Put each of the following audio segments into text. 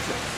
contest.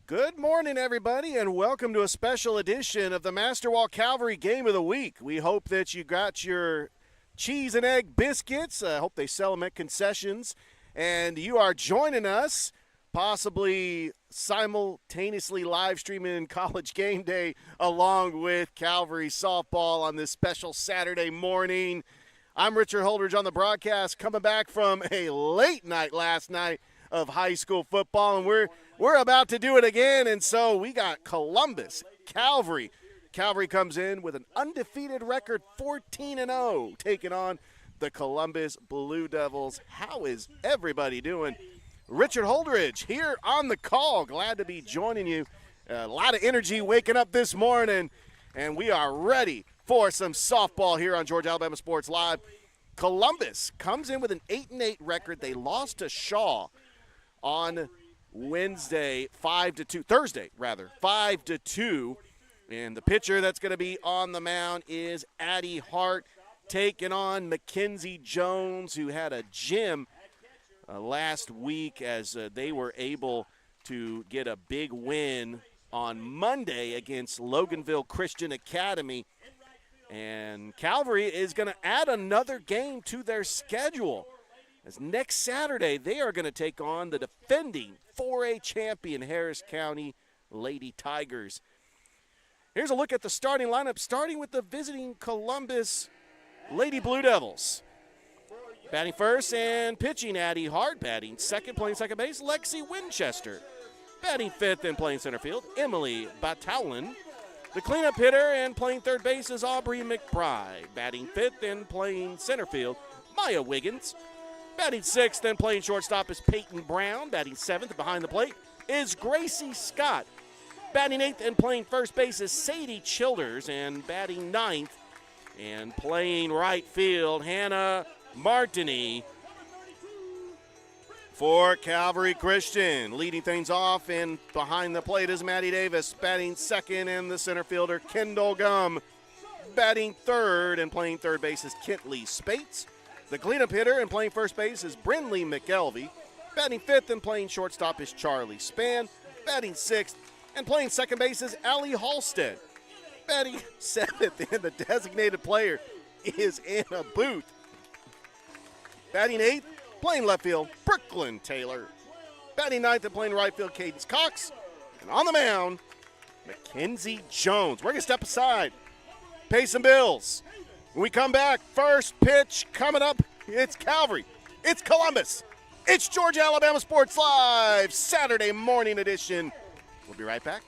Good morning, everybody, and welcome to a special edition of the Masterwall Calvary Game of the Week. We hope that you got your cheese and egg biscuits. I hope they sell them at concessions. And you are joining us, possibly simultaneously live streaming College Game Day along with Calvary softball on this special Saturday morning. I'm Richard Holdridge on the broadcast, coming back from a late night last night of high school football, and we're about to do it again. And so we got Columbus, Calvary. Calvary comes in with an undefeated record, 14-0, taking on the Columbus Blue Devils. How is everybody doing? Richard Holdridge here on the call. Glad to be joining you. A lot of energy waking up this morning, and we are ready for some softball here on Georgia Alabama Sports Live. Columbus comes in with an 8-8 record. They lost to Shaw on Thursday, 5-2. And the pitcher that's going to be on the mound is Addie Hart, taking on Mackenzie Jones, who had a gem last week as they were able to get a big win on Monday against Loganville Christian Academy. And Calvary is going to add another game to their schedule, as next Saturday they are going to take on the defending 4A champion Harris County Lady Tigers. Here's a look at the starting lineup, starting with the visiting Columbus Lady Blue Devils. Batting first and pitching, Addie Hart. Batting second, playing second base, Lexi Winchester. Batting fifth and playing center field, Emily Batowlin. The cleanup hitter and playing third base is Aubrey McBride. Batting fifth and playing center field, Maya Wiggins. Batting sixth and playing shortstop is Peyton Brown. Batting seventh behind the plate is Gracie Scott. Batting eighth and playing first base is Sadie Childers. And batting ninth and playing right field, Hannah Martini for Calvary Christian. Leading things off and behind the plate is Maddie Davis. Batting second and the center fielder, Kendall Gum. Batting third and playing third base is Kentley Spates. The cleanup hitter and playing first base is Brinley McElvey. Batting fifth and playing shortstop is Charlie Spann. Batting sixth and playing second base is Allie Halstead. Batting seventh and the designated player is Anna Booth. Batting eighth, playing left field, Brooklyn Taylor. Batting ninth and playing right field, Cadence Cox. And on the mound, Mackenzie Jones. We're going to step aside, pay some bills. When we come back, first pitch coming up, it's Calvary, it's Columbus, it's Georgia Alabama Sports Live, Saturday morning edition. We'll be right back.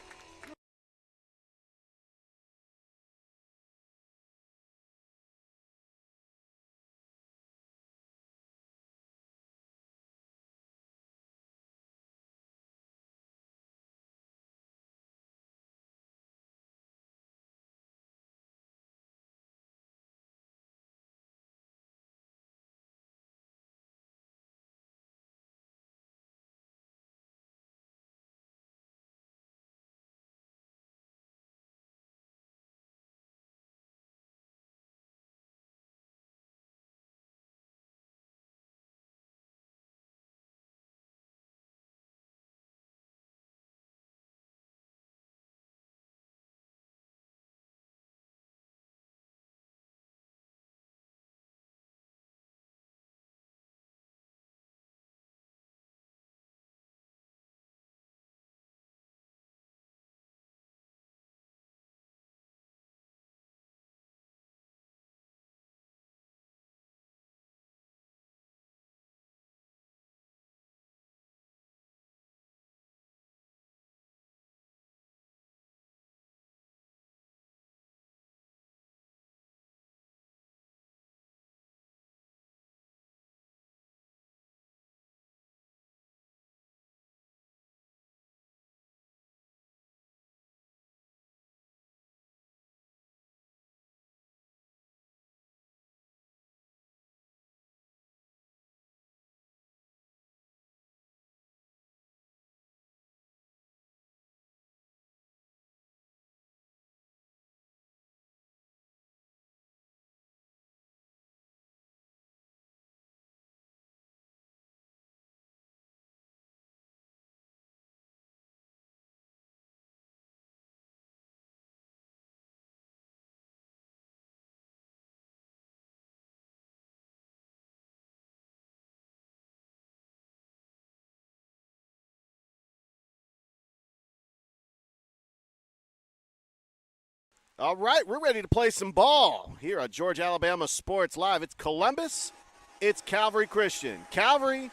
All right, we're ready to play some ball here on Georgia Alabama Sports Live. It's Columbus. It's Calvary Christian. Calvary,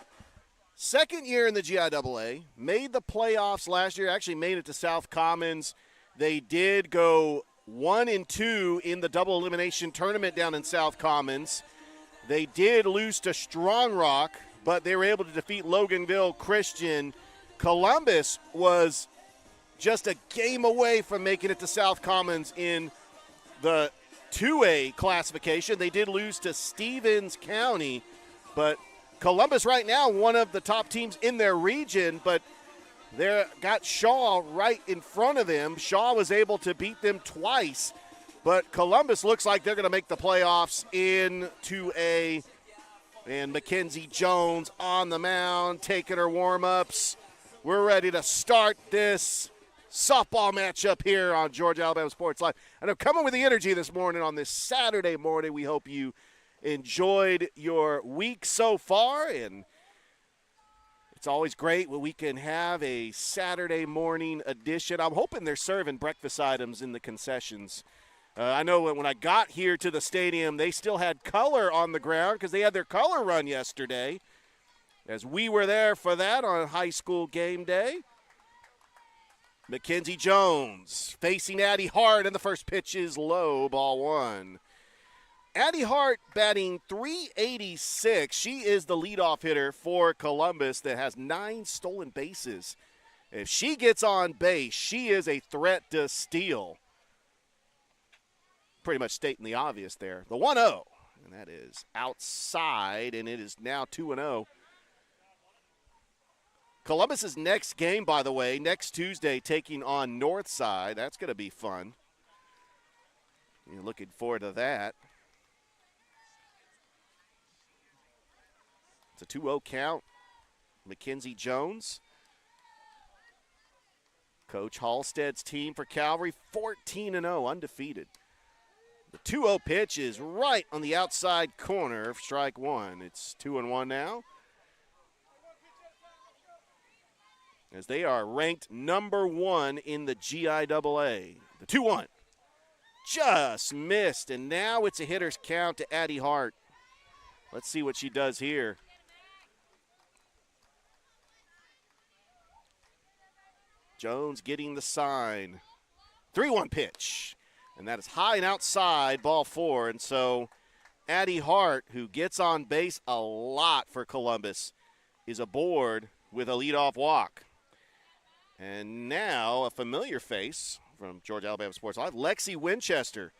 second year in the GIAA, made the playoffs last year, actually made it to South Commons. They did go 1-2 in the double elimination tournament down in South Commons. They did lose to Strong Rock, but they were able to defeat Loganville Christian. Columbus was just a game away from making it to South Commons in the 2A classification. They did lose to Stevens County, but Columbus right now, one of the top teams in their region, but they got Shaw right in front of them. Shaw was able to beat them twice, but Columbus looks like they're going to make the playoffs in 2A. And Mackenzie Jones on the mound, taking her warm-ups. We're ready to start this softball matchup here on Georgia Alabama Sports Live. And I'm coming with the energy this morning on this Saturday morning. We hope you enjoyed your week so far, and it's always great when we can have a Saturday morning edition. I'm hoping they're serving breakfast items in the concessions. I know when I got here to the stadium, they still had color on the ground because they had their color run yesterday, as we were there for that on high school game day. Mackenzie Jones facing Addie Hart, and the first pitch is low, ball one. Addie Hart batting .386. She is the leadoff hitter for Columbus that has 9 stolen bases. If she gets on base, she is a threat to steal. Pretty much stating the obvious there. The 1-0, and that is outside, and it is now 2-0. Columbus's next game, by the way, next Tuesday, taking on Northside. That's going to be fun. You're looking forward to that. It's a 2-0 count. Mackenzie Jones. Coach Halstead's team for Calvary, 14-0, undefeated. The 2-0 pitch is right on the outside corner of strike one. It's 2-1 now, as they are ranked number 1 in the GIAA. The 2-1 just missed, and now it's a hitter's count to Addie Hart. Let's see what she does here. Jones getting the sign. 3-1 pitch, and that is high and outside, ball 4. And so Addie Hart, who gets on base a lot for Columbus, is aboard with a leadoff walk. And now a familiar face from Georgia Alabama Sports Live, Lexi Winchester,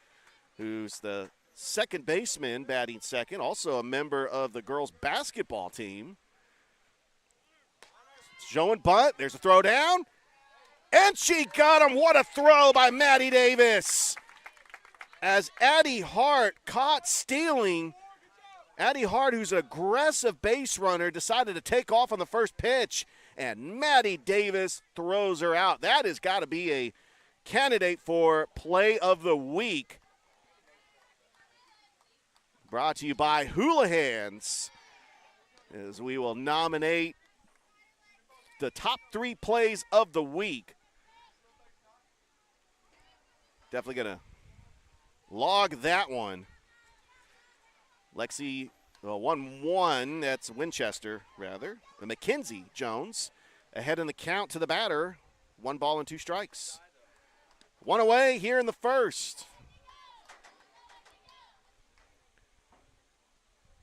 who's the second baseman batting second, also a member of the girls basketball team. Showing bunt. There's a throw down. And she got him. What a throw by Maddie Davis. As Addie Hart caught stealing, Addie Hart, who's an aggressive base runner, decided to take off on the first pitch, and Maddie Davis throws her out. That has got to be a candidate for play of the week. Brought to you by Houlihan's, as we will nominate the top 3 plays of the week. Definitely going to log that one. Lexi, 1-1, that's Winchester, rather. And Mackenzie Jones ahead in the count to the batter. 1 ball and 2 strikes. 1 away here in the first.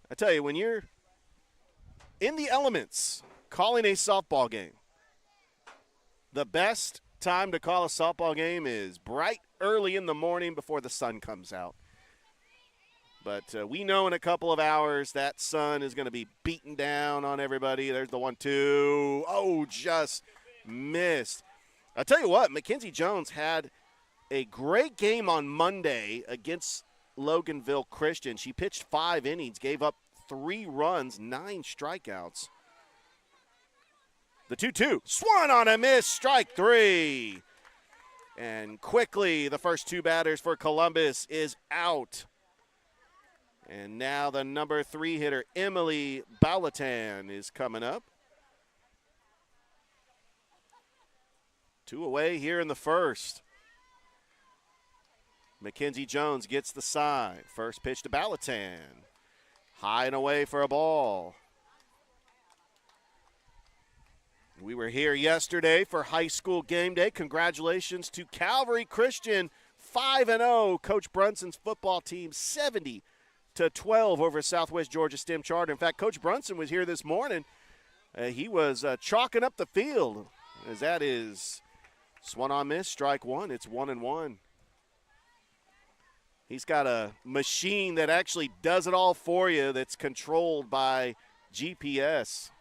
I tell you, when you're in the elements calling a softball game, the best time to call a softball game is bright early in the morning before the sun comes out. But we know in a couple of hours that sun is going to be beating down on everybody. There's the 1-2. Oh, just missed. I'll tell you what, Mackenzie Jones had a great game on Monday against Loganville Christian. She pitched 5 innings, gave up 3 runs, 9 strikeouts. The 2-2. Swung on a miss, strike 3. And quickly, the first 2 batters for Columbus is out. And now the number 3 hitter, Emily Balatan, is coming up. 2 away here in the first. Mackenzie Jones gets the sign. First pitch to Balaton. High and away for a ball. We were here yesterday for high school game day. Congratulations to Calvary Christian, 5-0. Coach Brunson's football team, 70-12 over Southwest Georgia STEM Charter. In fact, Coach Brunson was here this morning. He was chalking up the field, as that is swung on miss, strike one. It's 1-1. He's got a machine that actually does it all for you that's controlled by GPS.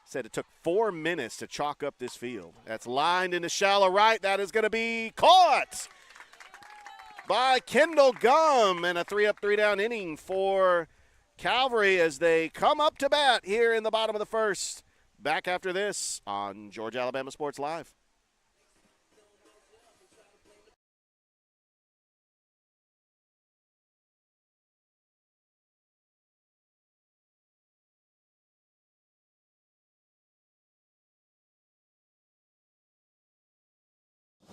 Said it took 4 minutes to chalk up this field. That's lined into shallow right. That is going to be caught by Kendall Gum, and a 3-up, 3-down inning for Calvary as they come up to bat here in the bottom of the first. Back after this on Georgia Alabama Sports Live.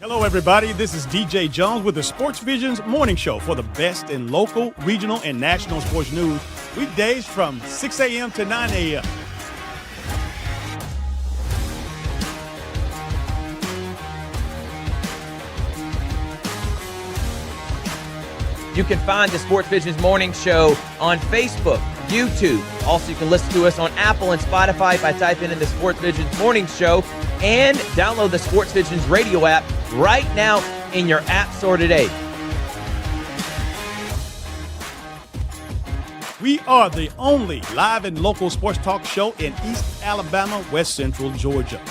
Hello, everybody. This is DJ Jones with the Sports Vision's morning show for the best in local, regional, and national sports news. Weekdays from 6 a.m. to 9 a.m. You can find the Sports Vision's morning show on Facebook, YouTube. Also, you can listen to us on Apple and Spotify by typing in the Sports Vision's morning show, and download the Sports Vision's radio app right now in your app store today. We are the only live and local sports talk show in East Alabama, West Central Georgia.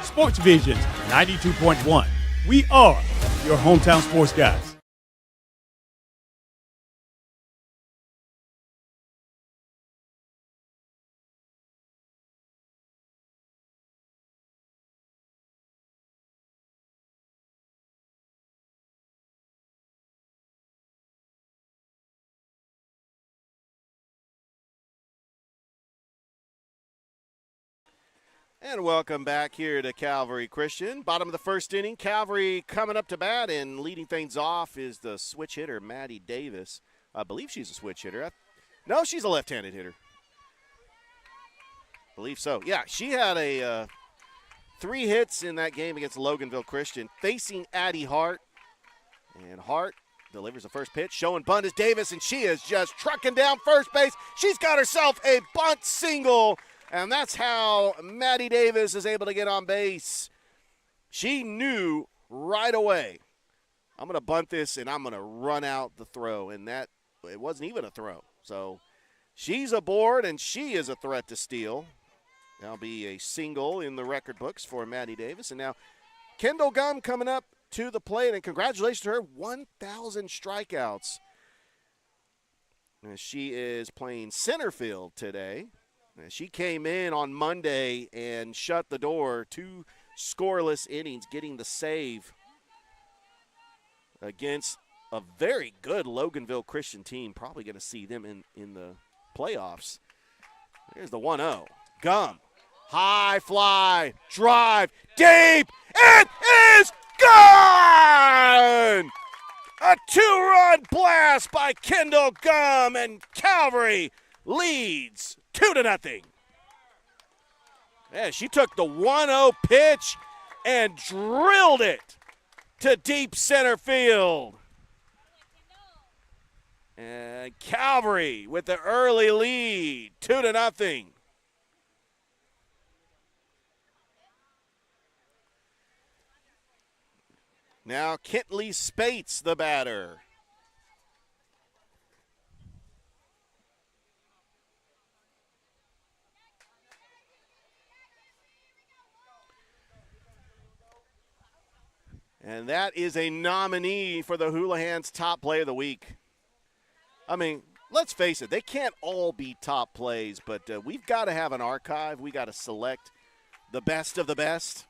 Sports Vision 92.1. We are your hometown sports guys. And welcome back here to Calvary Christian. Bottom of the first inning, Calvary coming up to bat, and leading things off is the switch hitter, Maddie Davis. I believe she's a switch hitter. No, she's a left-handed hitter. Believe so. Yeah, she had a 3 hits in that game against Loganville Christian, facing Addie Hart. And Hart delivers the first pitch. Showing bunt is Davis, and she is just trucking down first base. She's got herself a bunt single. And that's how Maddie Davis is able to get on base. She knew right away, I'm going to bunt this and I'm going to run out the throw. And that, it wasn't even a throw. So she's aboard and she is a threat to steal. That'll be a single in the record books for Maddie Davis. And now Kendall Gum coming up to the plate. And congratulations to her, 1,000 strikeouts. And she is playing center field today. She came in on Monday and shut the door, 2 scoreless innings, getting the save against a very good Loganville Christian team. Probably going to see them in the playoffs. There's the 1-0. Gum, high fly, drive, deep. It is gone! A 2-run blast by Kendall Gum, and Calvary leads 2-0. Yeah, she took the 1-0 pitch and drilled it to deep center field. And Calvary with the early lead, 2-0. Now Kentley Spates, the batter. And that is a nominee for the Houlihan's top play of the week. I mean, let's face it, they can't all be top plays, but we've got to have an archive. We got to select the best of the best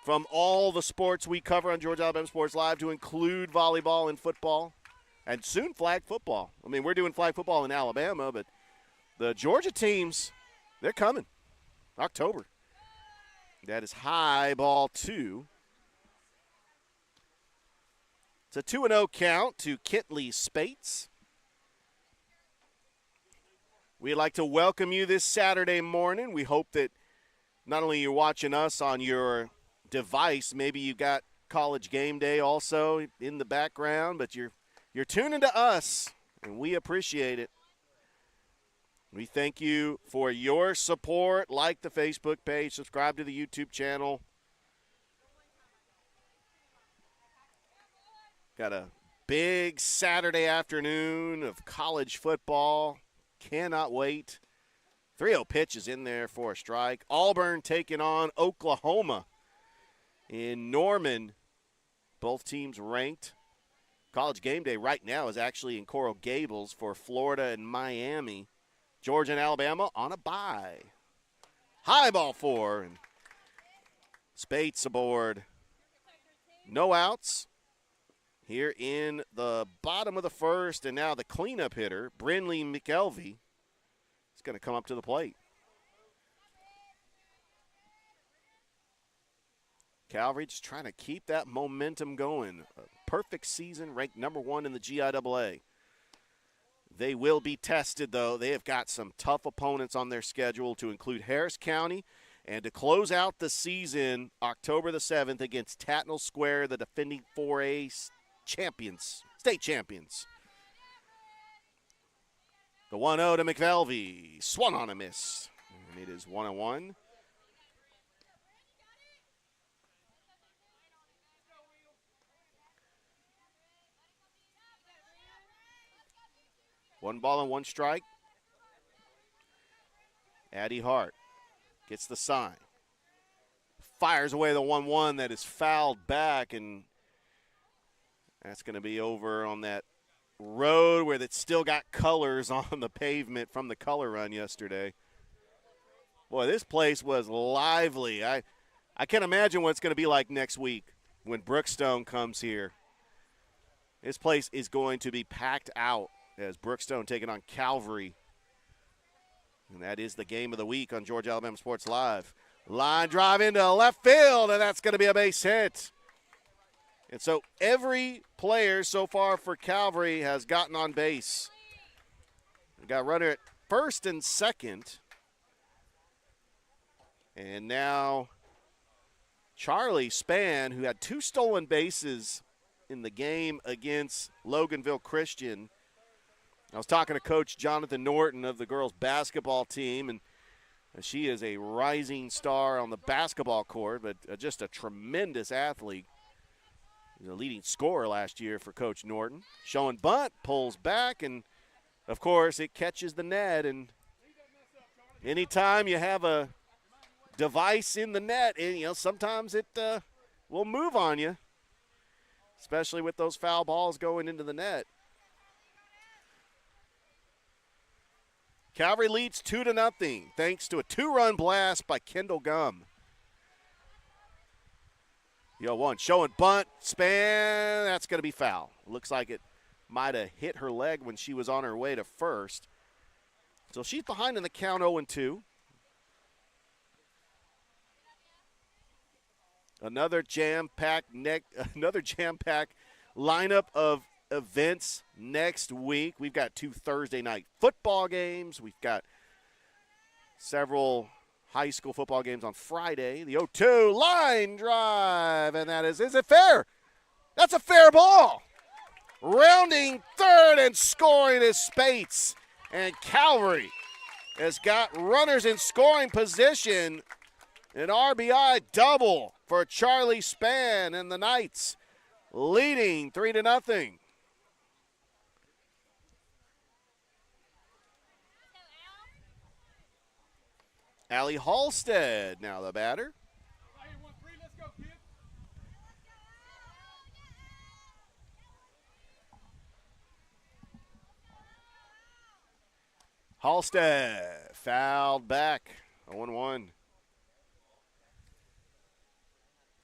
from all the sports we cover on Georgia Alabama Sports Live, to include volleyball and football. And soon flag football. I mean, we're doing flag football in Alabama, but the Georgia teams, they're coming. October. That is high ball 2. It's a 2-0 count to Kentley Spates. We'd like to welcome you this Saturday morning. We hope that not only you're watching us on your device, maybe you got College Game Day also in the background, but you're tuning to us, and we appreciate it. We thank you for your support. Like the Facebook page, subscribe to the YouTube channel. Got a big Saturday afternoon of college football. Cannot wait. 3-0 pitch is in there for a strike. Auburn taking on Oklahoma in Norman. Both teams ranked. College Game Day right now is actually in Coral Gables for Florida and Miami. Georgia and Alabama on a bye. High ball 4. And Spates aboard. No outs here in the bottom of the first. And now the cleanup hitter, Brinley McElvey, is going to come up to the plate. Calvary just trying to keep that momentum going. A perfect season, ranked number 1 in the GIAA. They will be tested, though. They have got some tough opponents on their schedule, to include Harris County, and to close out the season, October the 7th, against Tatnall Square, the defending 4A champions, state champions. The 1-0 to McElvey. Swung on a miss. And it is 1-1. One ball and one strike. Addie Hart gets the sign. Fires away the 1-1 that is fouled back, and that's going to be over on that road where it still got colors on the pavement from the color run yesterday. Boy, this place was lively. I can't imagine what it's going to be like next week when Brookstone comes here. This place is going to be packed out as Brookstone taking on Calvary. And that is the game of the week on Georgia Alabama Sports Live. Line drive into left field, and that's going to be a base hit. And so every player so far for Calvary has gotten on base. We got runner at first and second. And now Charlie Spann, who had 2 stolen bases in the game against Loganville Christian. I was talking to Coach Jonathan Norton of the girls basketball team, and she is a rising star on the basketball court, but just a tremendous athlete. He was a leading scorer last year for Coach Norton. Showing bunt, pulls back, and, of course, it catches the net. And anytime you have a device in the net, and, sometimes it will move on you, especially with those foul balls going into the net. Calvary leads 2-0 thanks to a 2-run blast by Kendall Gum. 0-1 showing bunt, Spann, that's going to be foul. Looks like it might have hit her leg when she was on her way to first. So she's behind in the count 0-2. Another jam-packed lineup of events next week. We've got 2 Thursday night football games. We've got several high school football games on Friday. The 0-2 line drive, and that is it fair? That's a fair ball. Rounding third and scoring is Spates. And Calvary has got runners in scoring position. An RBI double for Charlie Spann and the Knights, leading 3-0. Allie Halstead now the batter. Halstead fouled back, 0-1.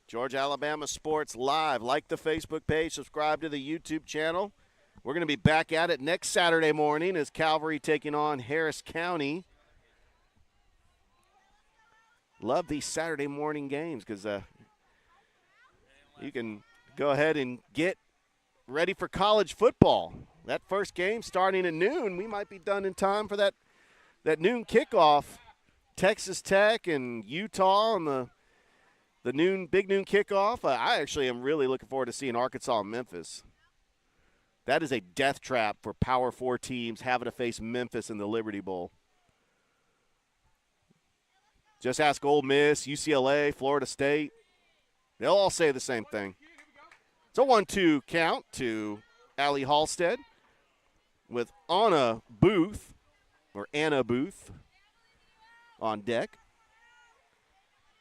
Georgia Alabama Sports Live. Like the Facebook page, subscribe to the YouTube channel. We're going to be back at it next Saturday morning as Calvary taking on Harris County. Love these Saturday morning games because you can go ahead and get ready for college football. That first game starting at noon, we might be done in time for that noon kickoff. Texas Tech and Utah on the big noon kickoff. I actually am really looking forward to seeing Arkansas and Memphis. That is a death trap for Power 4 teams having to face Memphis in the Liberty Bowl. Just ask Ole Miss, UCLA, Florida State. They'll all say the same thing. It's a 1-2 count to Allie Halstead with Anna Booth on deck.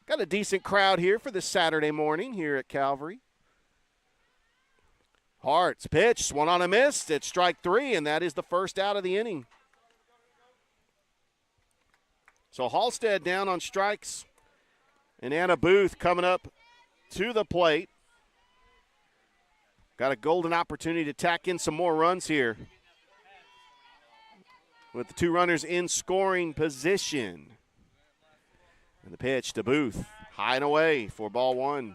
Got a decent crowd here for this Saturday morning here at Calvary. Hart's pitch, swung on a miss. It's strike 3, and that is the first out of the inning. So Halstead down on strikes, and Anna Booth coming up to the plate. Got a golden opportunity to tack in some more runs here with the 2 runners in scoring position. And the pitch to Booth, high and away for ball 1.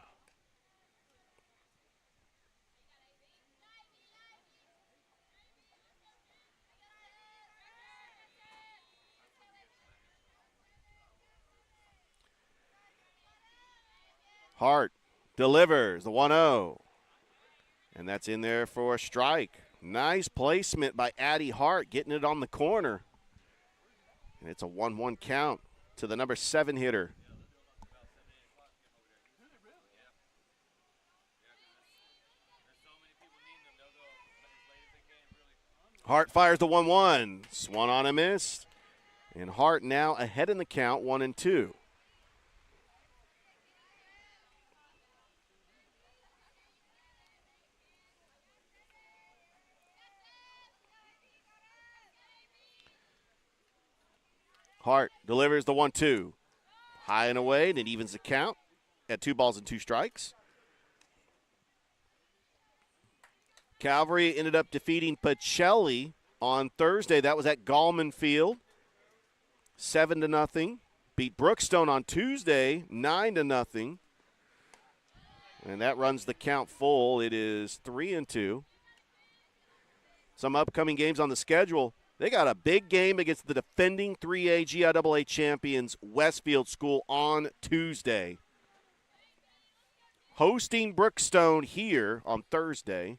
Hart delivers the 1-0. And that's in there for a strike. Nice placement by Addie Hart, getting it on the corner. And it's a 1-1 count to the number 7 hitter. Hart fires the 1-1. Swung on a miss. And Hart now ahead in the count, 1-2. Hart delivers the 1-2. High and away, and it evens the count at 2 balls and 2 strikes. Calvary ended up defeating Pacelli on Thursday. That was at Gallman Field, 7-0. Beat Brookstone on Tuesday, 9-0. And that runs the count full. It is 3-2. Some upcoming games on the schedule. They got a big game against the defending 3A GIAA champions Westfield School on Tuesday. Hosting Brookstone here on Thursday.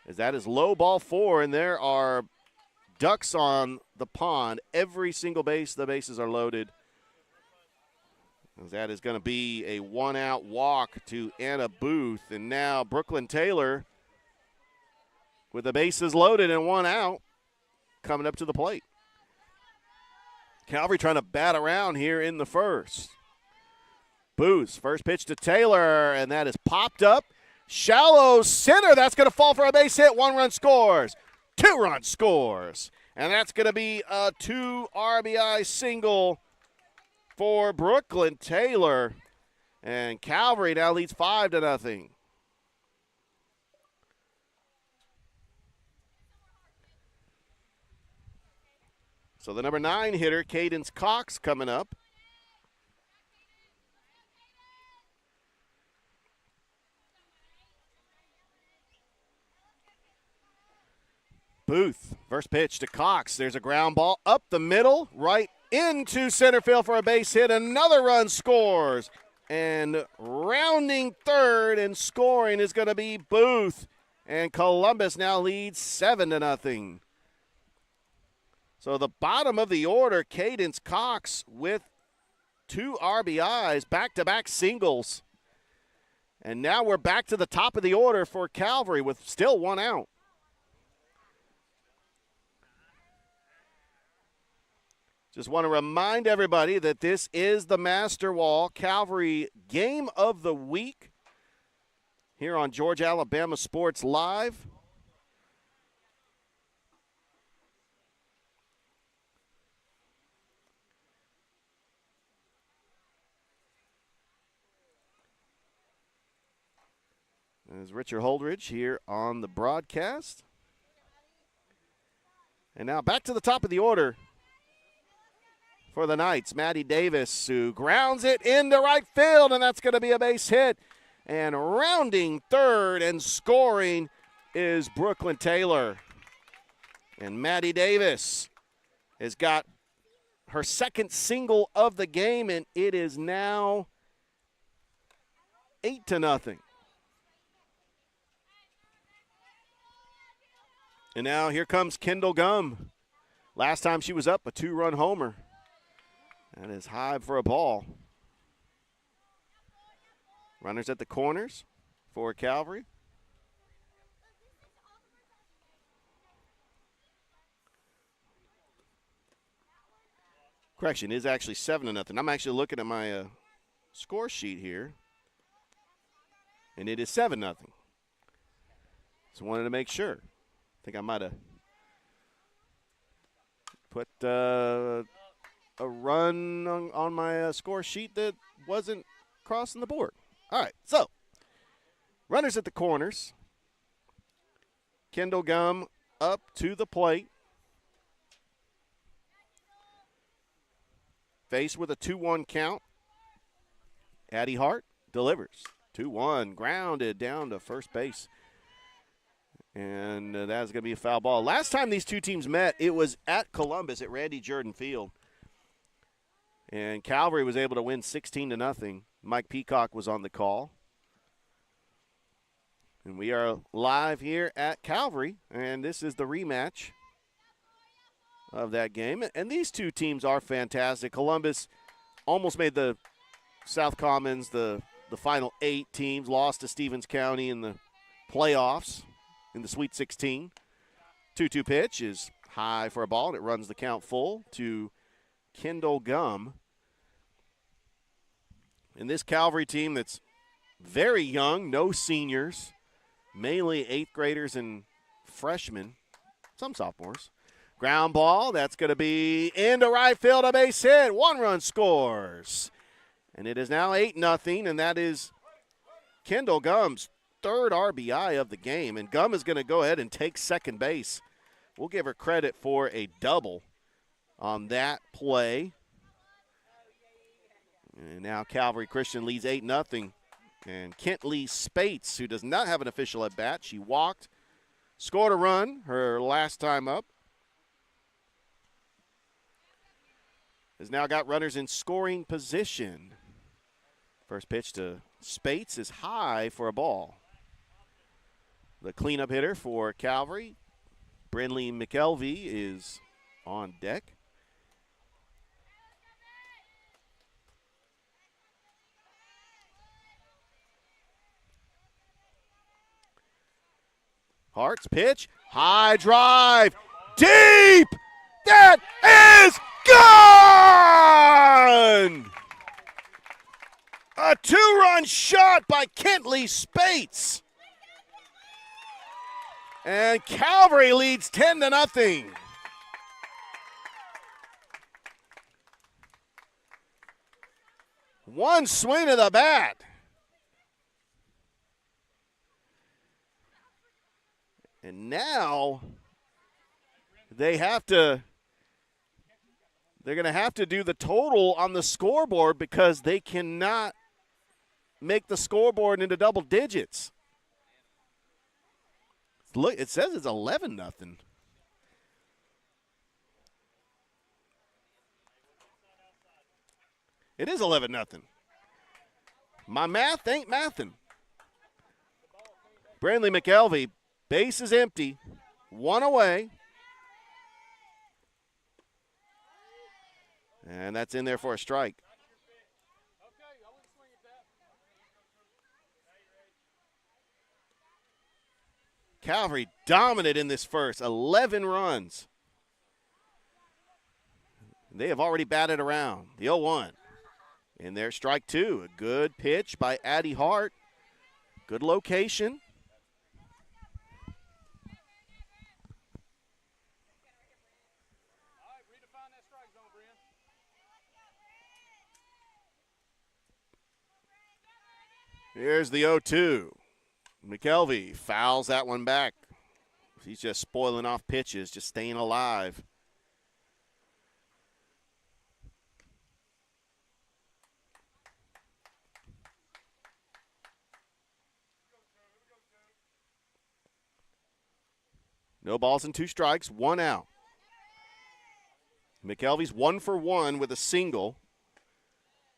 As that is low ball 4, and there are ducks on the pond. Every single base, the bases are loaded. As that is going to be a 1-out walk to Anna Booth. And now Brooklyn Taylor with the bases loaded and 1 out, coming up to the plate. Calvary trying to bat around here in the first. Booth, first pitch to Taylor, and that is popped up. Shallow center, that's going to fall for a base hit. 1 run scores, 2 run scores. And that's going to be a 2 RBI single for Brooklyn Taylor. And Calvary now leads 5-0. So the number 9 hitter, Cadence Cox, coming up. Booth, first pitch to Cox. There's a ground ball up the middle, right into center field for a base hit. Another run scores. And rounding third and scoring is going to be Booth. And Columbus now leads 7-0. So the bottom of the order, Cadence Cox with 2 RBIs, back-to-back singles. And now we're back to the top of the order for Calvary with still 1 out. Just want to remind everybody that this is the Master Wall Calvary Game of the Week here on Georgia Alabama Sports Live. There's Richard Holdridge here on the broadcast. And now back to the top of the order for the Knights. Maddie Davis, who grounds it into right field, and that's going to be a base hit. And rounding third and scoring is Brooklyn Taylor. And Maddie Davis has got her second single of the game, and it is now 8-0. And now here comes Kendall Gum. Last time she was up, a 2-run homer. That is high for a ball. Runners at the corners for Calvary. Correction, it is actually 7-0. I'm actually looking at my score sheet here, and it is 7-0. So wanted to make sure. I think I might have put a run on my score sheet that wasn't crossing the board. All right, so runners at the corners. Kendall Gum up to the plate. Faced with a 2-1 count. Addie Hart delivers. 2-1, grounded down to first base. And that's going to be a foul ball. Last time these two teams met, it was at Columbus at Randy Jordan Field. And Calvary was able to win 16-0. Mike Peacock was on the call. And we are live here at Calvary, and this is the rematch of that game. And these two teams are fantastic. Columbus almost made the South Commons the final 8 teams, lost to Stevens County in the playoffs in the Sweet 16. 2-2 pitch is high for a ball, and it runs the count full to Kendall Gum. And this Calvary team that's very young, no seniors, mainly 8th graders and freshmen, some sophomores. Ground ball, that's going to be into right field, a base hit. 1-run scores. And it is now 8-0, and that is Kendall Gum's 3rd RBI of the game. And Gum is going to go ahead and take second base. We'll give her credit for a double on that play. And now Calvary Christian leads 8-0. And Kentley Spates, who does not have an official at bat, she walked, scored a run her last time up. Has now got runners in scoring position. First pitch to Spates is high for a ball. The cleanup hitter for Calvary, Brinley McKelvey, is on deck. Hart's pitch, high drive, deep! That is gone! A 2-run shot by Kentley Spates. And Calvary leads 10-0. One swing of the bat. And now they're going to have to do the total on the scoreboard because they cannot make the scoreboard into double digits. Look, it says it's 11-0. It is 11-0. My math ain't mathin'. Brandley McKelvey, base is empty, 1 away. And that's in there for a strike. Calvary dominant in this first, 11 runs. They have already batted around. The 0-1. In there, strike 2. A good pitch by Addie Hart. Good location. Here's the 0-2. McKelvey fouls that one back He's just spoiling off pitches, just staying alive. No balls and 2 strikes, 1 out. McKelvey's 1 for 1 with a single,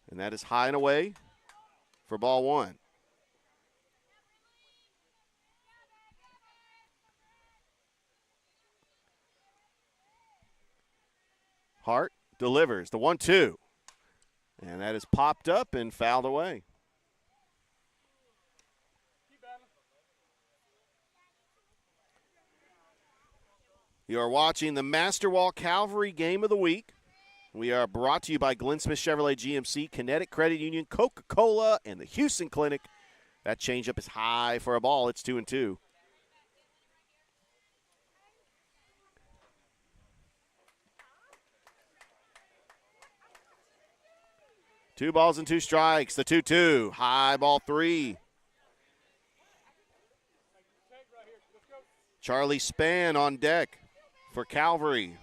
and that is high and away for ball 1. Hart delivers the 1-2, and that is popped up and fouled away. You are watching the Masterwall Calvary Game of the Week. We are brought to you by Glenn Smith Chevrolet GMC, Kinetic Credit Union, Coca-Cola, and the Houston Clinic. That changeup is high for a ball. It's 2-2. Two balls and 2 strikes. The 2-2. High ball 3. Charlie Spann on deck for Calvary.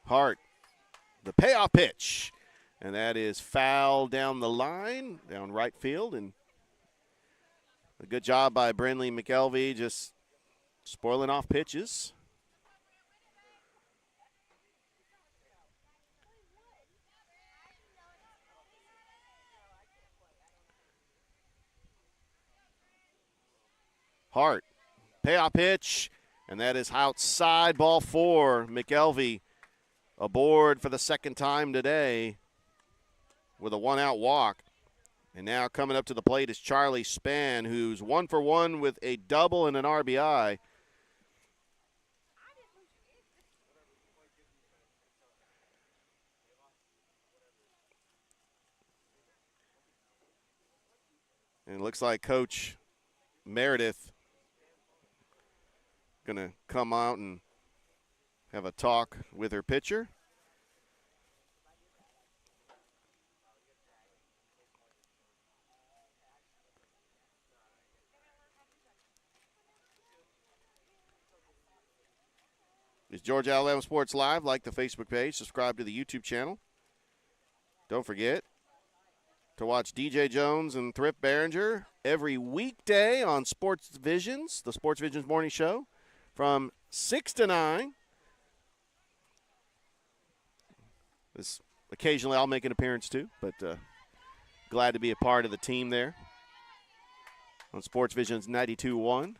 Hart, the payoff pitch. And that is foul down the line, down right field. And a good job by Brenly McKelvey, just spoiling off pitches. Hart, payoff pitch, and that is outside, ball 4. McKelvey aboard for the second time today with a 1-out walk. And now coming up to the plate is Charlie Spann, who's 1 for 1 with a double and an RBI. And it looks like Coach Meredith going to come out and have a talk with her pitcher. It's Georgia Alabama Sports Live. Like the Facebook page, subscribe to the YouTube channel. Don't forget to watch DJ Jones and Thrift Behringer every weekday on Sports Visions, the Sports Visions Morning Show, from 6 to 9. Occasionally I'll make an appearance too, but glad to be a part of the team there on Sports Visions 92.1.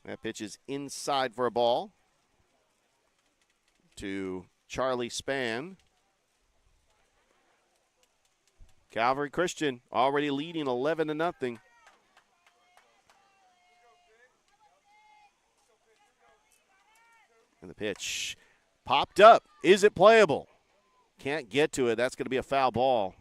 That pitch is inside for a ball to Charlie Spann. Calvary Christian already leading 11-0. And the pitch popped up. Is it playable? Can't get to it. That's going to be a foul ball.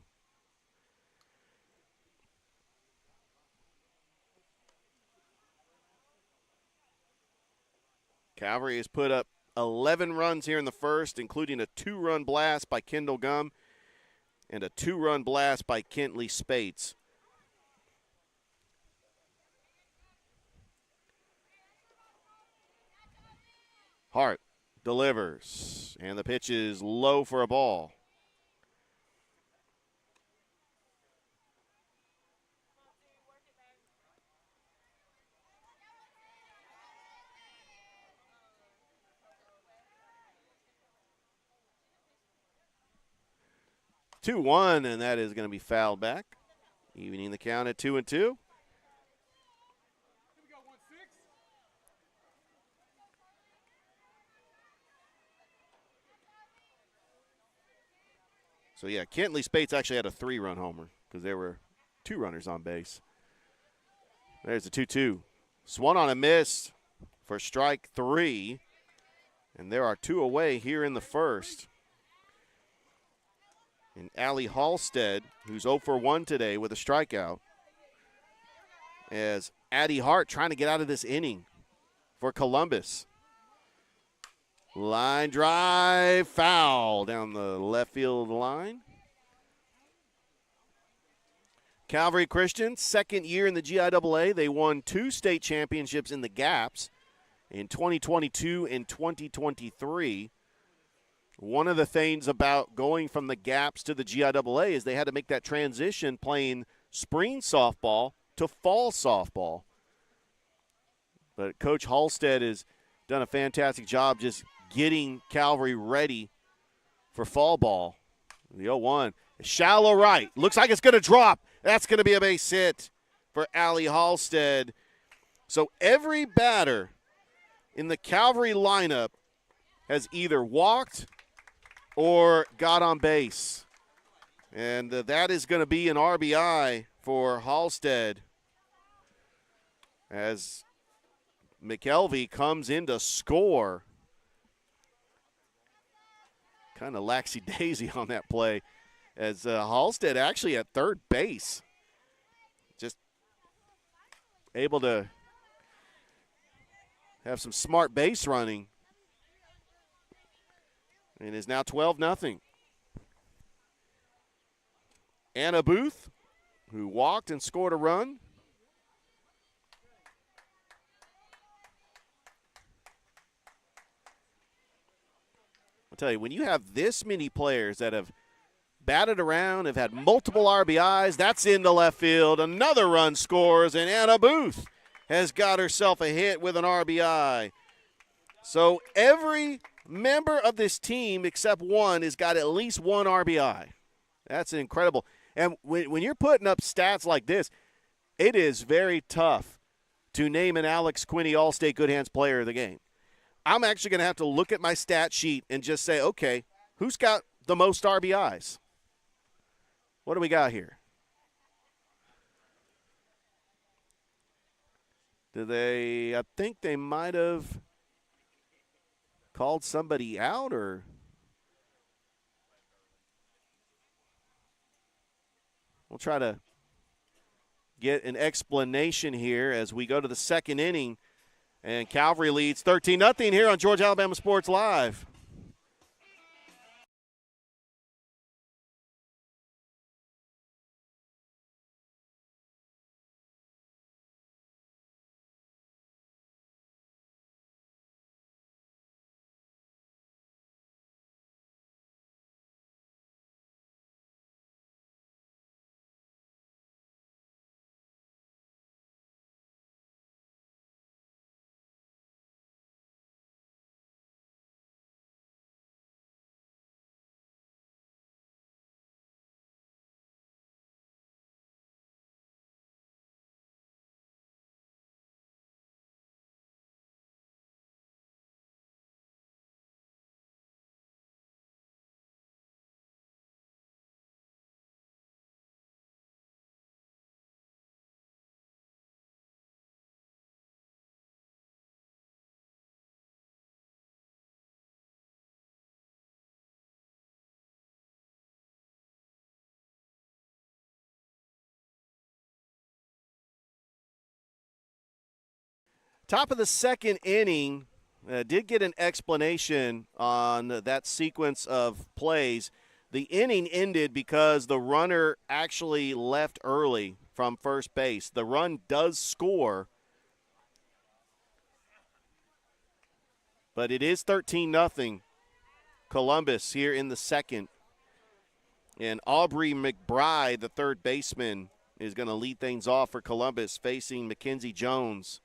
Calvary has put up 11 runs here in the first, including a 2-run blast by Kendall Gum and a 2-run blast by Kentley Spates. Hart delivers, and the pitch is low for a ball. Two one, and that is going to be fouled back, evening the count at 2-2. So, yeah, Kentley Spates actually had a 3-run homer because there were 2 runners on base. There's the 2-2. Swung on a miss for strike 3, and there are 2 away here in the first. And Allie Halstead, who's 0 for 1 today with a strikeout, as Addie Hart trying to get out of this inning for Columbus. Line drive, foul down the left field line. Calvary Christian, second year in the GIAA. They won 2 state championships in the gaps in 2022 and 2023. One of the things about going from the gaps to the GIAA is they had to make that transition playing spring softball to fall softball. But Coach Halstead has done a fantastic job just getting Calvary ready for fall ball. The 0-1. Shallow right. Looks like it's going to drop. That's going to be a base hit for Allie Halstead. So every batter in the Calvary lineup has either walked or got on base. And that is going to be an RBI for Halstead as McKelvey comes in to score. Kind of laxy-daisy on that play as Halstead actually at third base. Just able to have some smart base running. And is now 12-0. Anna Booth, who walked and scored a run. I'll tell you, when you have this many players that have batted around, have had multiple RBIs, that's into left field. Another run scores, and Anna Booth has got herself a hit with an RBI. So every member of this team except one has got at least one RBI. That's incredible. And when you're putting up stats like this, it is very tough to name an Alex Quinney All-State Good Hands player of the game. I'm actually going to have to look at my stat sheet and just say, okay, who's got the most RBIs? What do we got here? I think they might have called somebody out, or we'll try to get an explanation here as we go to the second inning. And Calvary leads 13-0 here on Georgia Alabama Sports Live. Top of the second inning, did get an explanation on that sequence of plays. The inning ended because the runner actually left early from first base. The run does score, but it is 13-0 Columbus here in the second. And Aubrey McBride, the third baseman, is going to lead things off for Columbus, facing Mackenzie Jones.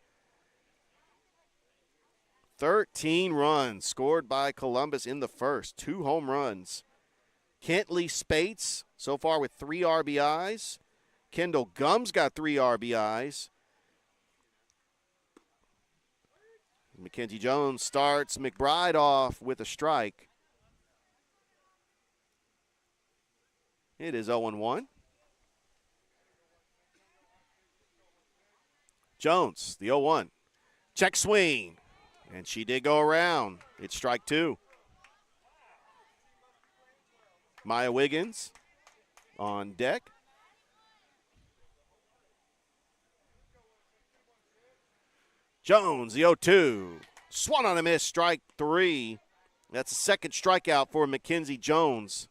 13 runs scored by Columbus in the first, 2 home runs. Kentley Spates so far with 3 RBIs. Kendall Gums got 3 RBIs. Mackenzie Jones starts McBride off with a strike. It is 0-1. Jones, the 0-1. Check swing. And she did go around. It's strike 2. Maya Wiggins on deck. Jones, the 0-2. Swung on a miss, strike 3. That's the second strikeout for Mackenzie Jones.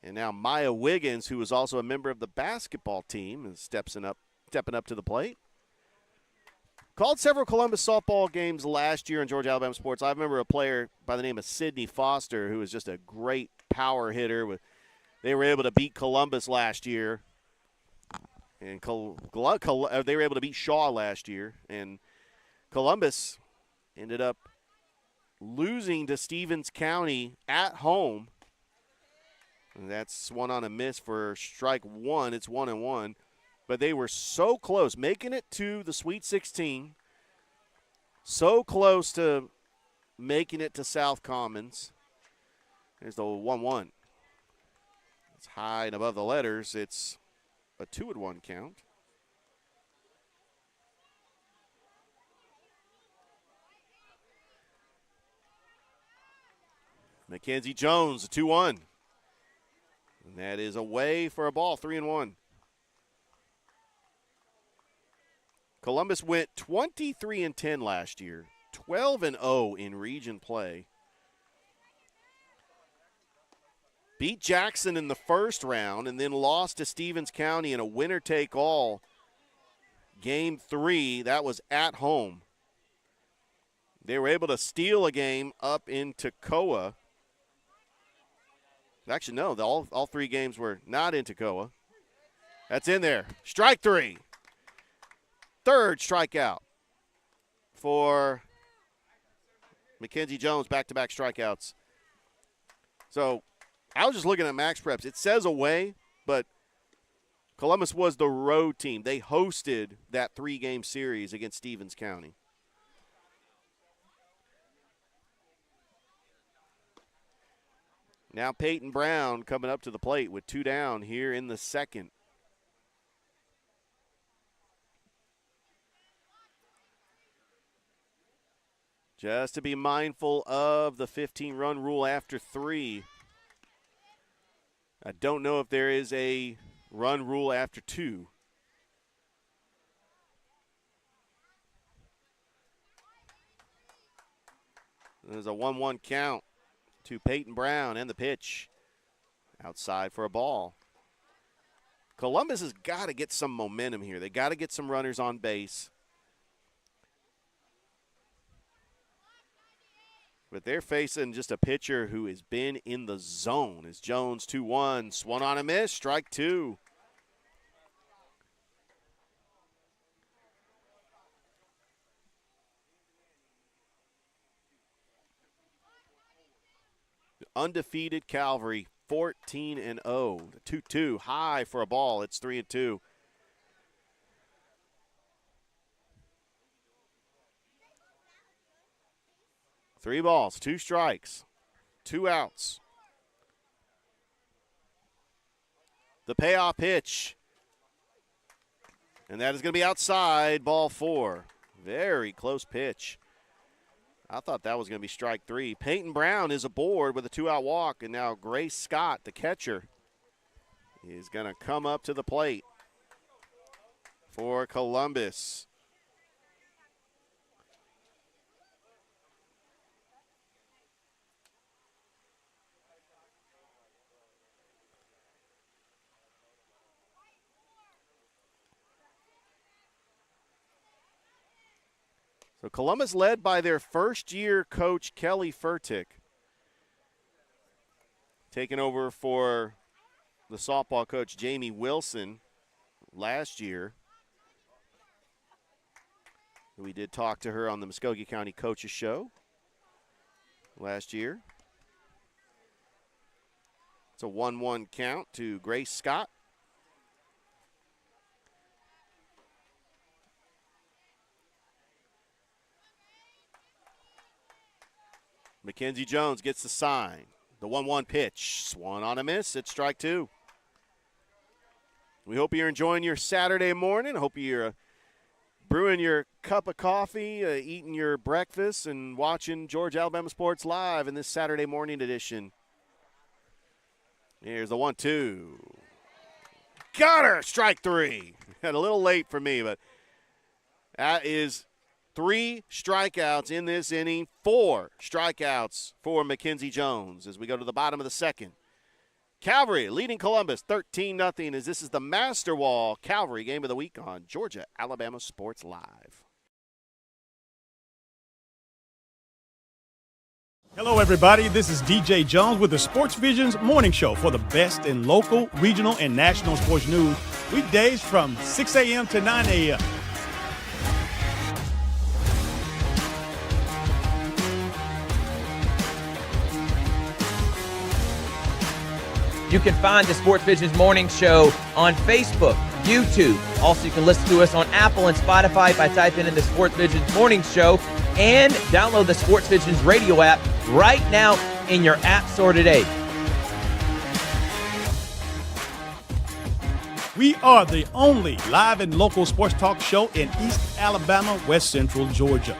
And now Maya Wiggins, who is also a member of the basketball team, is stepping up to the plate. Called several Columbus softball games last year in Georgia Alabama sports. I remember a player by the name of Sidney Foster, who was just a great power hitter. They were able to beat Columbus last year. And they were able to beat Shaw last year. And Columbus ended up losing to Stevens County at home. And that's swung on a miss for strike one. It's 1-1. But they were so close, making it to the Sweet 16. So close to making it to South Commons. There's the 1-1. It's high and above the letters. It's a 2-1 count. Mackenzie Jones, a 2-1. And that is away for a ball, 3-1. Columbus went 23-10 last year, 12-0 in region play. Beat Jackson in the first round and then lost to Stevens County in a winner-take-all game 3. That was at home. They were able to steal a game up in Toccoa. Actually, no, all 3 games were not in Toccoa. That's in there. Strike 3. Third strikeout for Mackenzie Jones, back-to-back strikeouts. So I was just looking at Max Preps. It says away, but Columbus was the road team. They hosted that 3-game series against Stevens County. Now Peyton Brown coming up to the plate with 2 down here in the second. Just to be mindful of the 15-run rule after 3. I don't know if there is a run rule after 2. There's a 1-1 count to Peyton Brown, and the pitch outside for a ball. Columbus has got to get some momentum here. They got to get some runners on base. But they're facing just a pitcher who has been in the zone. As Jones 2-1, swung on a miss, strike 2. The undefeated Calvary, 14-0. 2-2, high for a ball. It's 3-2. Three balls, 2 strikes, 2 outs. The payoff pitch. And that is going to be outside, ball 4. Very close pitch. I thought that was going to be strike 3. Peyton Brown is aboard with a 2-out walk, and now Grace Scott, the catcher, is going to come up to the plate for Columbus. So Columbus led by their first-year coach, Kelly Furtick, taking over for the softball coach, Jamie Wilson, last year. We did talk to her on the Muskogee County Coaches Show last year. It's a 1-1 count to Grace Scott. Mackenzie Jones gets the sign. The 1-1 pitch. Swung on a miss. It's strike 2. We hope you're enjoying your Saturday morning. Hope you're brewing your cup of coffee, eating your breakfast, and watching Georgia Alabama Sports Live in this Saturday morning edition. Here's the 1-2. Got her! Strike 3. A little late for me, but that is 3 strikeouts in this inning, 4 strikeouts for Mackenzie Jones as we go to the bottom of the second. Calvary leading Columbus 13-0 as this is the Master Wall Calvary Game of the Week on Georgia Alabama Sports Live. Hello, everybody. This is DJ Jones with the Sports Visions Morning Show for the best in local, regional, and national sports news. Weekdays from 6 a.m. to 9 a.m. You can find the Sports Visions Morning Show on Facebook, YouTube. Also, you can listen to us on Apple and Spotify by typing in the Sports Visions Morning Show, and download the Sports Visions radio app right now in your app store today. We are the only live and local sports talk show in East Alabama, West Central Georgia.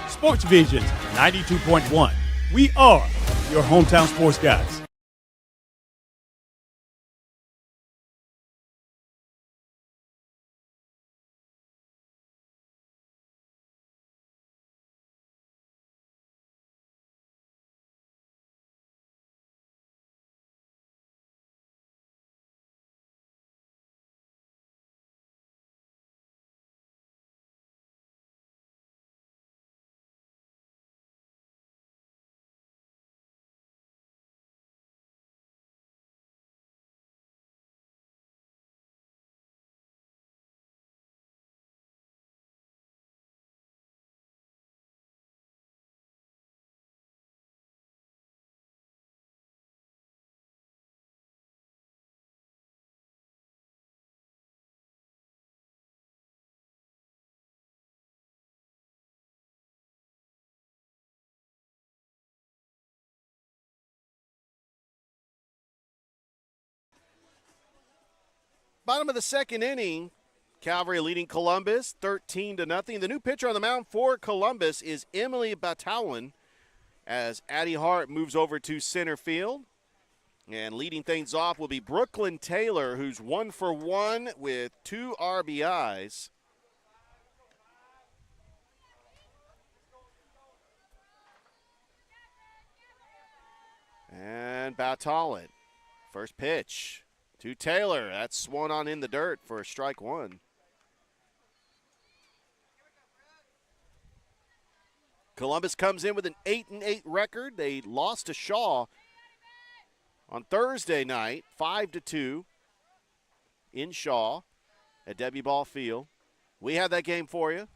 Sports Visions 92.1. We are your hometown sports guys. Bottom of the second inning, Calvary leading Columbus 13-0. The new pitcher on the mound for Columbus is Emily Batawan as Addie Hart moves over to center field. And leading things off will be Brooklyn Taylor, who's 1 for 1 with 2 RBIs. And Batawan, first pitch to Taylor. That's swung on in the dirt for strike one. Columbus comes in with an 8-8 record. They lost to Shaw on Thursday night, 5-2 in Shaw at W Ball Field. We have that game for you.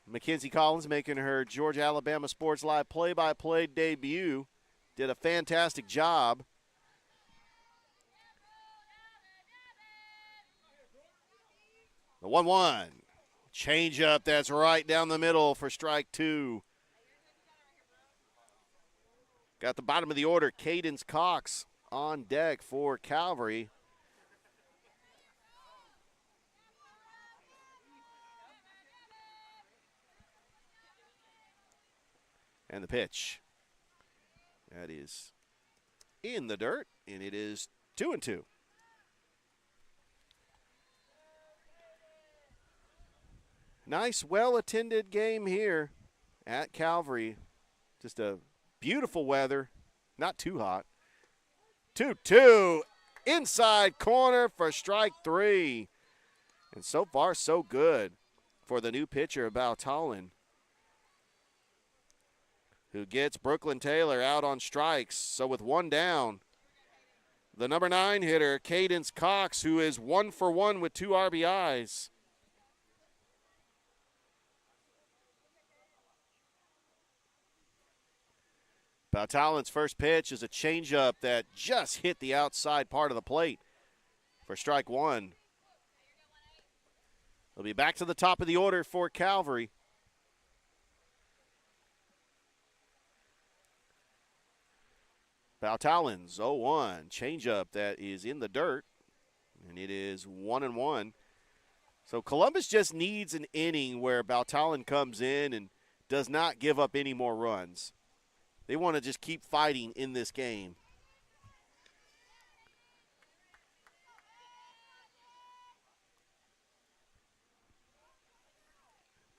Mackenzie Collins making her Georgia Alabama Sports Live play-by-play debut. Did a fantastic job. The 1-1. Change up, that's right down the middle for strike two. Got the bottom of the order, Cadence Cox on deck for Calvary. And the pitch. That is in the dirt, and it is 2-2. Nice, well-attended game here at Calvary. Just a beautiful weather, not too hot. 2-2, inside corner for strike three. And so far, so good for the new pitcher, Bautolin, who gets Brooklyn Taylor out on strikes. So with one down, the number 9 hitter, Cadence Cox, who is 1 for 1 with 2 RBIs. Bautolin's first pitch is a changeup that just hit the outside part of the plate for strike one. They'll be back to the top of the order for Calvary. Bautolin's 0-1. Changeup that is in the dirt, and it is 1-1. So Columbus just needs an inning where Bautolin comes in and does not give up any more runs. They want to just keep fighting in this game.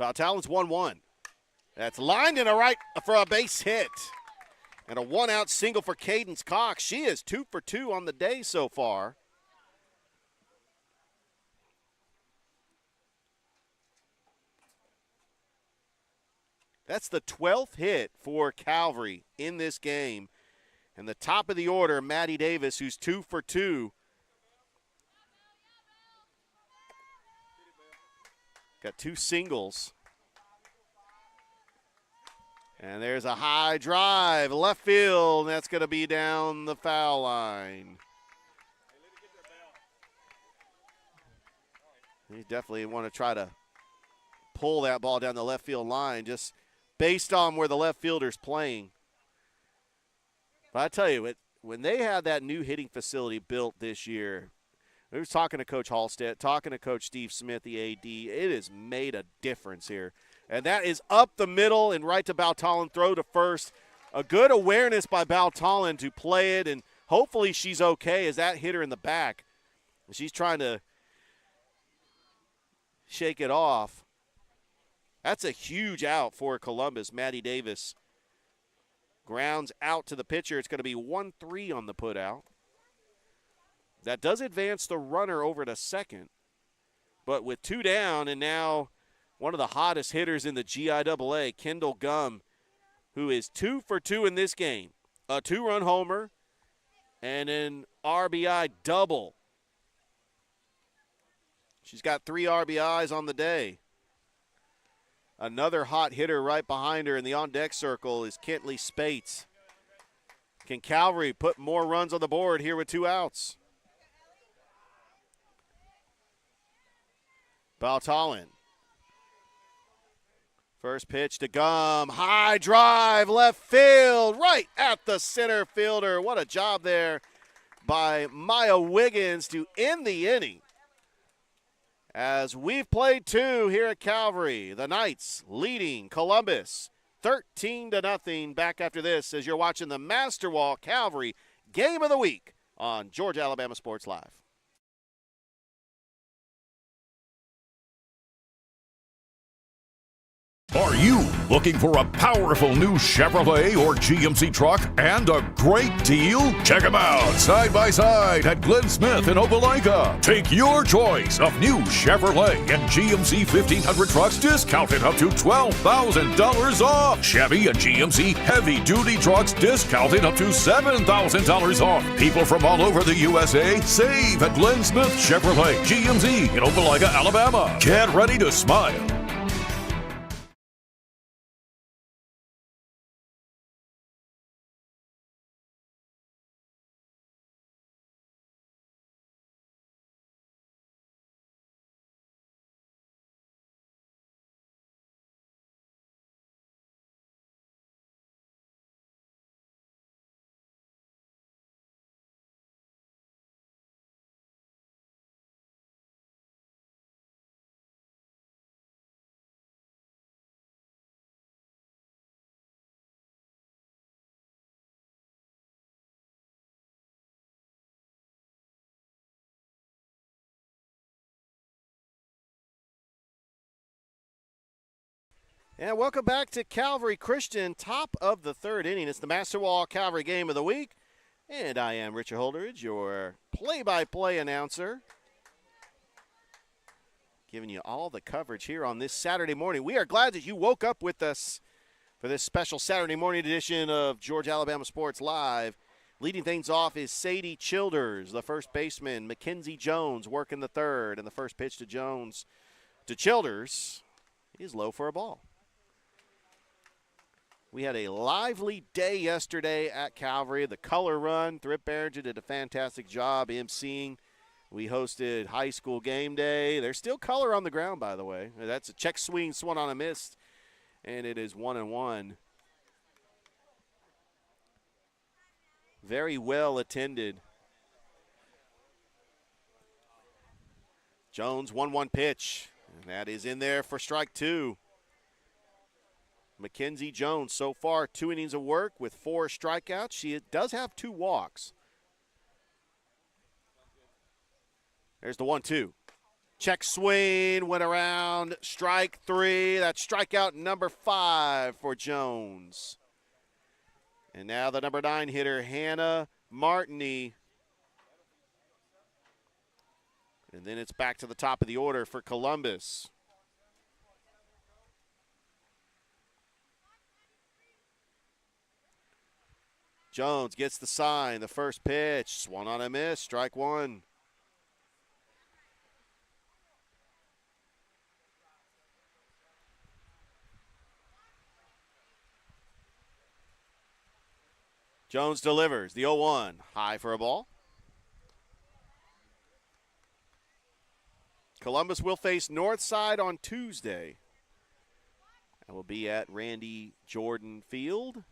Valtallen's 1-1. That's lined in a right for a base hit. And a one-out single for Cadence Cox. She is 2 for 2 on the day so far. That's the 12th hit for Calvary in this game. And the top of the order, Maddie Davis, who's 2 for 2. Got 2 singles. And there's a high drive, left field, and that's going to be down the foul line. You definitely want to try to pull that ball down the left field line just based on where the left fielder's playing. But I tell you, when they had that new hitting facility built this year, I was talking to Coach Hallstead, talking to Coach Steve Smith, the AD. It has made a difference here. And that is up the middle and right to Valtallen, throw to first. A good awareness by Valtallen to play it, and hopefully she's okay as that hit her in the back. She's trying to shake it off. That's a huge out for Columbus. Maddie Davis grounds out to the pitcher. It's going to be 1-3 on the putout. That does advance the runner over to second. But with 2 down and now one of the hottest hitters in the GIAA, Kendall Gum, who is 2 for 2 in this game. A 2-run homer and an RBI double. She's got 3 RBIs on the day. Another hot hitter right behind her in the on-deck circle is Kentley Spates. Can Calvary put more runs on the board here with 2 outs? Valtallen. First pitch to Gum. High drive, left field, right at the center fielder. What a job there by Maya Wiggins to end the inning. As we've played 2 here at Calvary, the Knights leading Columbus 13-0. Back after this as you're watching the Masterwall Calvary Game of the Week on Georgia Alabama Sports Live. Are you looking for a powerful new Chevrolet or GMC truck and a great deal? Check them out side by side at Glenn Smith in Opelika. Take your choice of new Chevrolet and GMC 1500 trucks discounted up to $12,000 off. Chevy and GMC heavy-duty trucks discounted up to $7,000 off. People from all over the USA save at Glenn Smith Chevrolet GMC in Opelika, Alabama. Get ready to smile. And welcome back to Calvary Christian, top of the 3rd inning. It's the Masterwall Calvary Game of the Week. And I am Richard Holdridge, your play-by-play announcer. Giving you all the coverage here on this Saturday morning. We are glad that you woke up with us for this special Saturday morning edition of Georgia Alabama Sports Live. Leading things off is Sadie Childers, the first baseman. Mackenzie Jones working the third. And the first pitch to Childers is low for a ball. We had a lively day yesterday at Calvary. The color run, Thrip Barringer did a fantastic job emceeing. We hosted high school game day. There's still color on the ground, by the way. That's a check swing, swung on a miss, and it is 1-1. Very well attended. Jones, 1-1 pitch, and that is in there for strike 2. Mackenzie Jones, so far 2 innings of work with 4 strikeouts. She does have 2 walks. There's the 1-2. Check swing, went around, strike 3. That's strikeout number 5 for Jones. And now the number 9 hitter, Hannah Martini. And then it's back to the top of the order for Columbus. Jones gets the sign, the first pitch, swung on a miss, strike 1. Jones delivers the 0-1, high for a ball. Columbus will face Northside on Tuesday. That will be at Randy Jordan Field.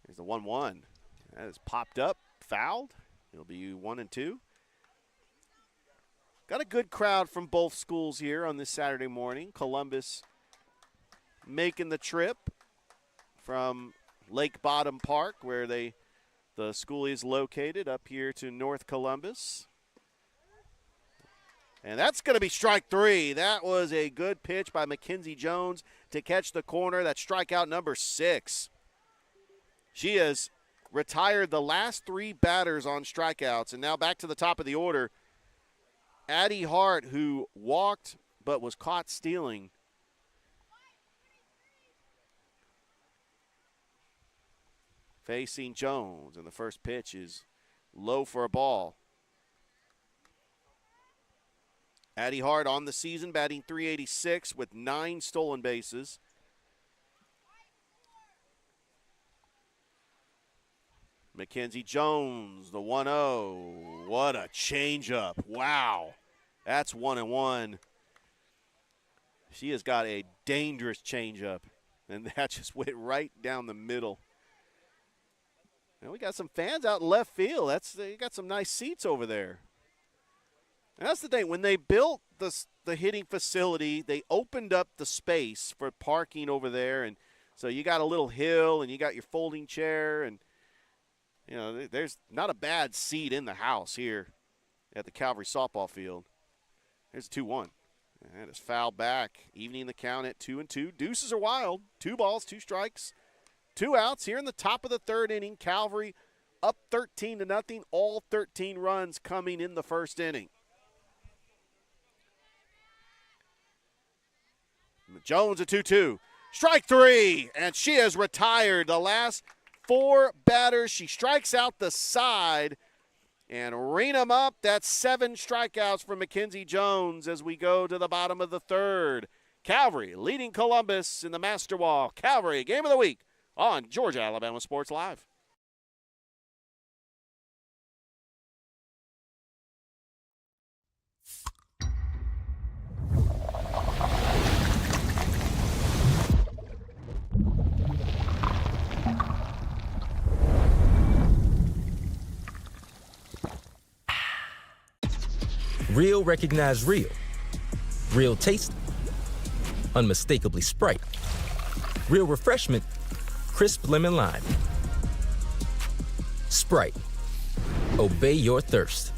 There's the 1-1. That is popped up, fouled. It'll be 1-2. Got a good crowd from both schools here on this Saturday morning. Columbus making the trip from Lake Bottom Park, where the school is located, up here to North Columbus. And that's going to be strike 3. That was a good pitch by Mackenzie Jones to catch the corner. That's strikeout number 6. She has retired the last 3 batters on strikeouts, and now back to the top of the order. Addie Hart, who walked but was caught stealing. Facing Jones, and the first pitch is low for a ball. Addie Hart on the season, batting .386 with 9 stolen bases. Mackenzie Jones, the 1-0. What a changeup. Wow. That's 1-1. She has got a dangerous changeup, and that just went right down the middle. And we got some fans out in left field. They got some nice seats over there. And that's the thing. When they built the hitting facility, they opened up the space for parking over there. And so you got a little hill, and you got your folding chair, and there's not a bad seat in the house here at the Calvary softball field. There's 2-1. And it's fouled back, evening the count at 2-2. Deuces are wild. 2 balls, 2 strikes, 2 outs here in the top of the 3rd inning. Calvary up 13-0. All 13 runs coming in the 1st inning. Jones at 2-2. Strike 3, and she has retired the last 4 batters. She strikes out the side and ring them up. That's 7 strikeouts for Mackenzie Jones as we go to the bottom of the 3rd. Calvary leading Columbus in the Master Wall. Calvary, Game of the Week on Georgia Alabama Sports Live. Real recognize real. Real taste, unmistakably Sprite. Real refreshment, crisp lemon lime. Sprite, obey your thirst.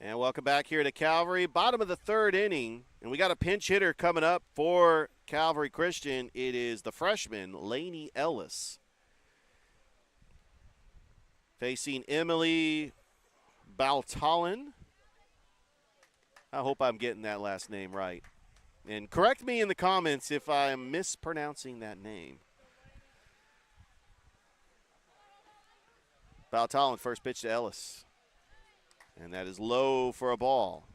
And welcome back here to Calvary. Bottom of the 3rd inning, and we got a pinch hitter coming up for Calvary Christian. It is the freshman, Lainey Ellis. Facing Emily Baltalin. I hope I'm getting that last name right. And correct me in the comments if I'm mispronouncing that name. Baltalin, first pitch to Ellis. And that is low for a ball.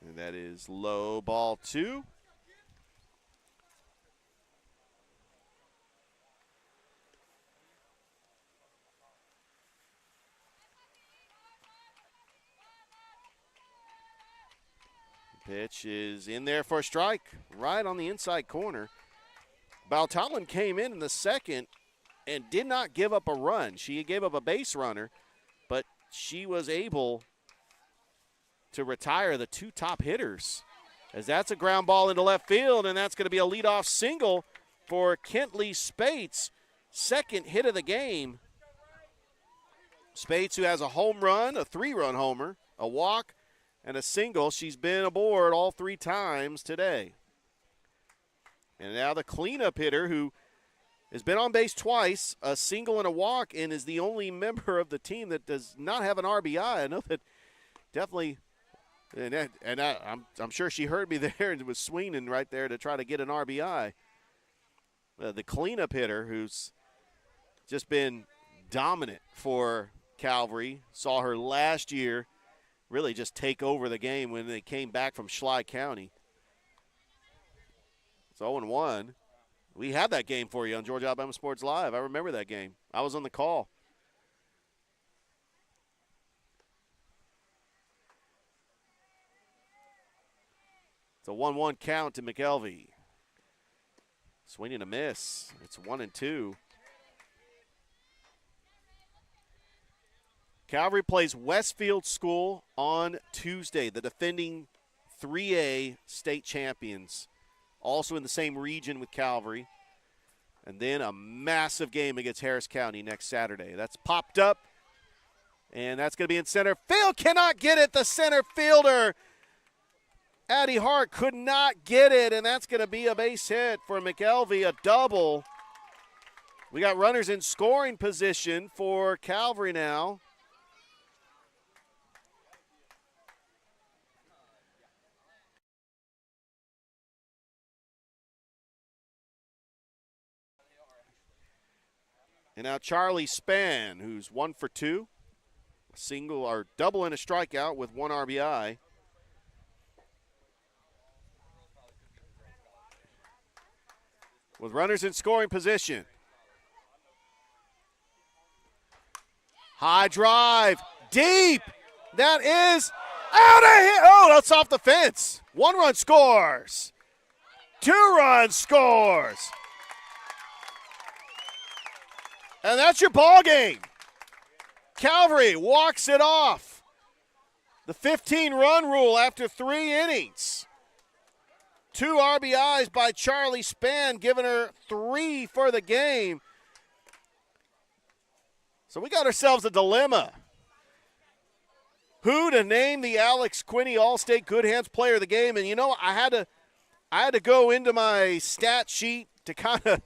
And that is low, ball 2. Pitch is in there for a strike, right on the inside corner. Baltalin came in the second and did not give up a run. She gave up a base runner, but she was able to retire the 2 top hitters, as that's a ground ball into left field, and that's going to be a leadoff single for Kentley Spates. Second hit of the game. Spates, who has a home run, a 3-run homer, a walk, and a single. She's been aboard all 3 times today. And now the cleanup hitter, who has been on base twice, a single and a walk, and is the only member of the team that does not have an RBI. I know that definitely, I'm sure she heard me there and was swinging right there to try to get an RBI. The cleanup hitter, who's just been dominant for Calvary, saw her last year really just take over the game when they came back from Schley County. It's 0-1. We had that game for you on Georgia Alabama Sports Live. I remember that game. I was on the call. It's a 1-1 count to McKelvey. Swing and a miss. It's 1-2. Calvary plays Westfield School on Tuesday, the defending 3A state champions, also in the same region with Calvary. And then a massive game against Harris County next Saturday. That's popped up, and that's going to be in center field. Cannot get it. The center fielder, Addie Hart, could not get it, and that's going to be a base hit for McKelvey, a double. We got runners in scoring position for Calvary now. And now Charlie Spann, who's 1 for 2, a single or double and a strikeout with 1 RBI. With runners in scoring position. High drive, deep. That is out of here. Oh, that's off the fence. 1 run scores. 2 runs scores. And that's your ball game. Calvary walks it off. The 15-run rule after 3 innings. 2 RBIs by Charlie Spann, giving her 3 for the game. So we got ourselves a dilemma. Who to name the Alex Quinney All-State Good Hands Player of the Game? And you know, I had to go into my stat sheet to kind of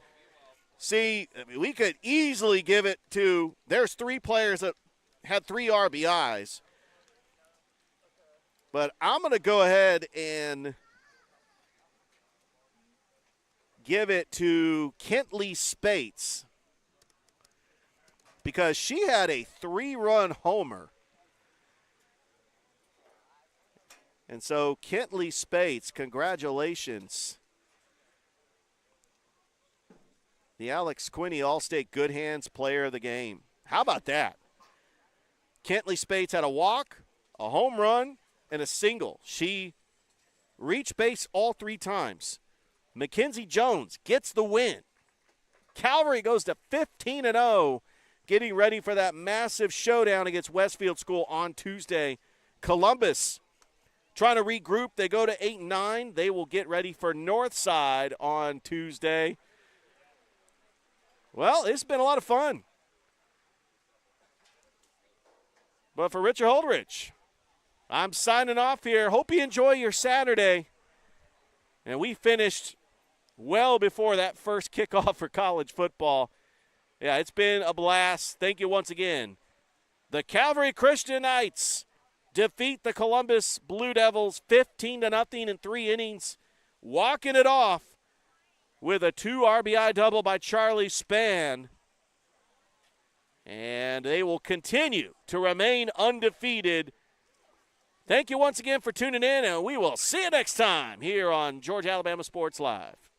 see. I mean, we could easily give it to, there's 3 players that had 3 RBIs. But I'm going to go ahead and give it to Kentley Spates because she had a 3-run homer. And so Kentley Spates, congratulations. The Alex Quinney All-State Good Hands Player of the Game. How about that? Kentley Spates had a walk, a home run, and a single. She reached base all 3 times. Mackenzie Jones gets the win. Calvary goes to 15-0, getting ready for that massive showdown against Westfield School on Tuesday. Columbus trying to regroup. They go to 8-9. They will get ready for Northside on Tuesday. Well, it's been a lot of fun. But for Richard Holdridge, I'm signing off here. Hope you enjoy your Saturday. And we finished well before that first kickoff for college football. Yeah, it's been a blast. Thank you once again. The Calvary Christian Knights defeat the Columbus Blue Devils 15-0 in 3 innings, walking it off with a 2 RBI double by Charlie Spann. And they will continue to remain undefeated. Thank you once again for tuning in, and we will see you next time here on Georgia Alabama Sports Live.